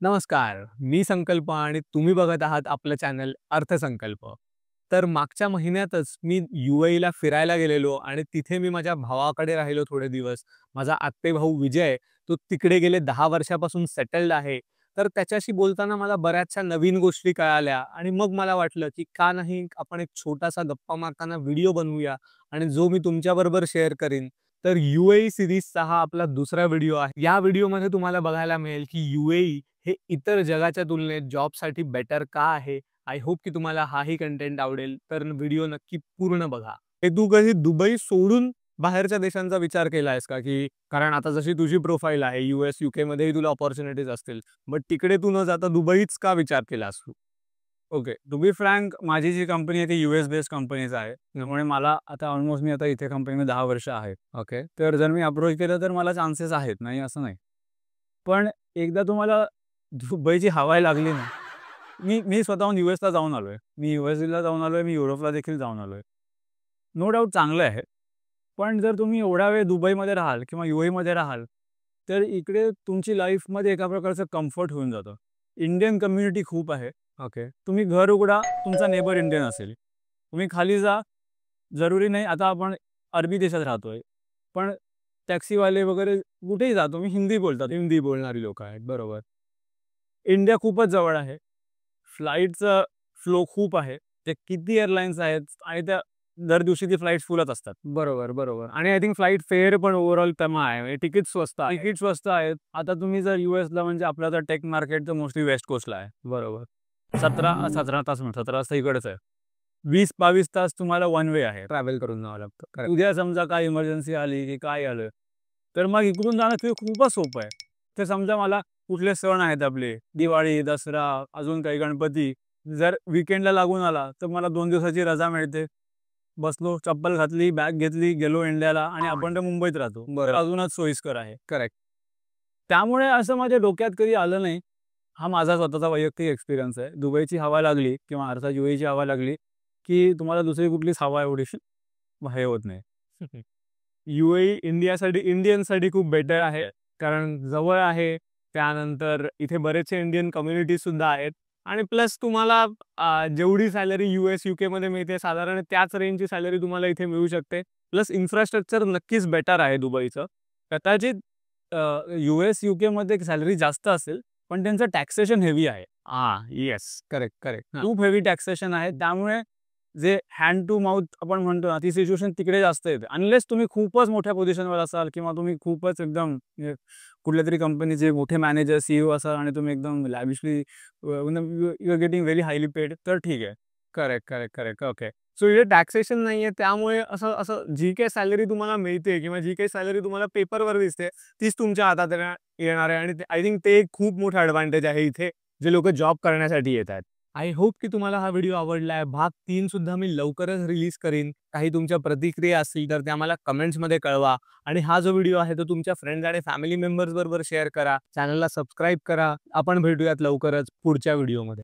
नमस्कार, मी संकल्प आणि तुम्ही बघत आहात आपलं चॅनल अर्थसंकल्प. तर मागच्या महिन्यातच मी UAEला फिरायला गेलेलो आणि तिथे मी माझ्या भावाकडे राहिलो थोडे दिवस. माझा आत्ते भाऊ विजय, तो तिकडे गेले 10 वर्षापासून सेटल्ड आहे. तर त्याच्याशी बोलताना मला बऱ्याचशा नवीन गोष्टी कळाल्या आणि मग मला वाटलं, की का नाही आपण एक छोटासा गप्पा मारताना व्हिडिओ बनवूया आणि जो मी तुमच्याबरोबर शेअर करीन. तर UAE सीरीजचा हा आपला दुसरा व्हिडिओ आहे. या व्हिडिओमध्ये तुम्हाला बघायला मिळेल, की UAE हे इतर जगाच्या तुलनेत जॉबसाठी बेटर का आहे? आय होप की तुम्हाला हाही कंटेंट आवडेल, तर व्हिडिओ नक्की पूर्ण बघा. हे तू कधी दुबई सोडून बाहेरच्या देशांचा विचार केला आहेस का? की कारण आता जशी तुझी प्रोफाईल आहे US, UKमध्येही तुला अपॉर्च्युनिटीज असतील. बट तिकडे तू न जाता दुबईच का विचार केलास तू? ओके. टू बी फ्रँक माझी जी कंपनी आहे ती US बेस्ड कंपनीज आहे. त्यामुळे मला आता ऑलमोस्ट मी आता इथे कंपनीमध्ये 10 वर्ष आहे. ओके. तर जर मी अप्रोच केलं तर मला चान्सेस आहेत, नाही असं नाही. पण एकदा तुम्हाला दुबईची हवा लागली ना, मी मी स्वतःहून USला जाऊन आलोय. मी USला जाऊन आलोय, मी युरोपला देखील जाऊन आलोय. नो डाऊट चांगलं आहे. पण जर तुम्ही एवढा वेळ दुबईमध्ये राहाल किंवा UAEमध्ये राहाल, तर इकडे तुमची लाईफमध्ये एका प्रकारचं कम्फर्ट होऊन जातं. इंडियन कम्युनिटी खूप आहे. ओके. तुम्ही घर उघडा, तुमचा नेबर इंडियन असेल. तुम्ही खाली जा, जरुरी नाही आता आपण अरबी देशात राहतोय. पण टॅक्सीवाले वगैरे कुठेही जा, तुम्ही हिंदी बोलतात. हिंदी बोलणारी लोकं आहेत. बरोबर. इंडिया खूपच जवळ आहे. फ्लाईटचा फ्लो खूप आहे. ते किती एअरलाईन्स आहेत आणि त्या दर दिवशी ती फ्लाइट्स फुलच असतात. बरोबर, बरोबर. आणि आय थिंक फ्लाइट फेअर पण ओव्हरऑल कमी आहे. म्हणजे तिकीट स्वस्त आहे. तिकीट स्वस्त आहेत. आता तुम्ही जर USला म्हणजे आपलं तर टेक मार्केट तर मोस्टली वेस्ट कोस्टला आहे. बरोबर. 17 तास म्हणून 17 तास इकडेच आहे. 20-22 तास तुम्हाला वन वे आहे. ट्रॅव्हल करून जावं लागतं. करेक्ट. उद्या समजा काय इमर्जन्सी आली की काय आलं, तर मग इकडून जाणं ते खूपच सोपं आहे. तर समजा मला कुठले सण आहेत आपले, दिवाळी, दसरा, अजून काही गणपती, जर वीकेंडला लागून आला, तर मला 2 दिवसाची रजा मिळते. बसलो, चप्पल घातली, बॅग घेतली, गेलो इंडियाला आणि आपण तर मुंबईत राहतो. तर बरं. अजूनच सोयीस्कर आहे. करेक्ट. त्यामुळे असं माझ्या डोक्यात कधी आलं नाही. हा माझा स्वतःचा वैयक्तिक एक्सपिरियन्स आहे. दुबईची हवा लागली किंवा अर्थात UAEची हवा लागली, की तुम्हाला दुसरी कुठलीच हवा एवढीशी हे होत नाही. UAE इंडियासाठी इंडियनसाठी खूप बेटर आहे. कारण जवळ आहे. त्यानंतर इथे बरेचसे इंडियन कम्युनिटी सुद्धा आहेत आणि प्लस तुम्हाला जेवढी सॅलरी US, UKमध्ये मिळते साधारण त्याच रेंजची सॅलरी तुम्हाला इथे मिळू शकते. प्लस इन्फ्रास्ट्रक्चर नक्कीच बेटर आहे दुबईचं. कदाचित US, UKमध्ये सॅलरी जास्त असेल, पण त्यांचं टॅक्सेशन हेवी आहे. येस. Correct, correct. खूप हेवी टॅक्सेशन आहे. त्यामुळे जे हँड टू माउथ आपण म्हणतो ना, ती सिच्युएशन तिकडे जास्त येते. अनलेस तुम्ही खूपच मोठ्या पोझिशनवर असाल किंवा तुम्ही खूपच एकदम कुठल्यातरी कंपनीचे मोठे मॅनेजर, CEO असाल आणि तुम्ही एकदम lavishly you are getting very highly paid, तर ठीक आहे. Correct, correct, correct. Okay. So इथे टॅक्सेशन नाहीये त्यामुळे असं असं जी काही सॅलरी तुम्हाला मिळते किंवा जी काही सॅलरी तुम्हाला पेपरवर दिसते तीच तुमच्या हातात येणार आहे आणि आय थिंक ते एक खूप मोठा ॲडव्हांटेज आहे इथे जे लोकं जॉब करण्यासाठी येतात. आय होप की तुम्हाला हा व्हिडिओ आवडला आहे. भाग 3 सुद्धा मी लवकरच रिलीज करीन. काही तुमच्या प्रतिक्रिया असतील तर त्या मला कमेंट्समध्ये कळवा आणि हा जो व्हिडिओ आहे तो तुमच्या फ्रेंड्स आणि फॅमिली मेंबर्स बरोबर शेअर करा. चॅनलला सबस्क्राईब करा. आपण भेटूयात लवकरच पुढच्या व्हिडिओमध्ये.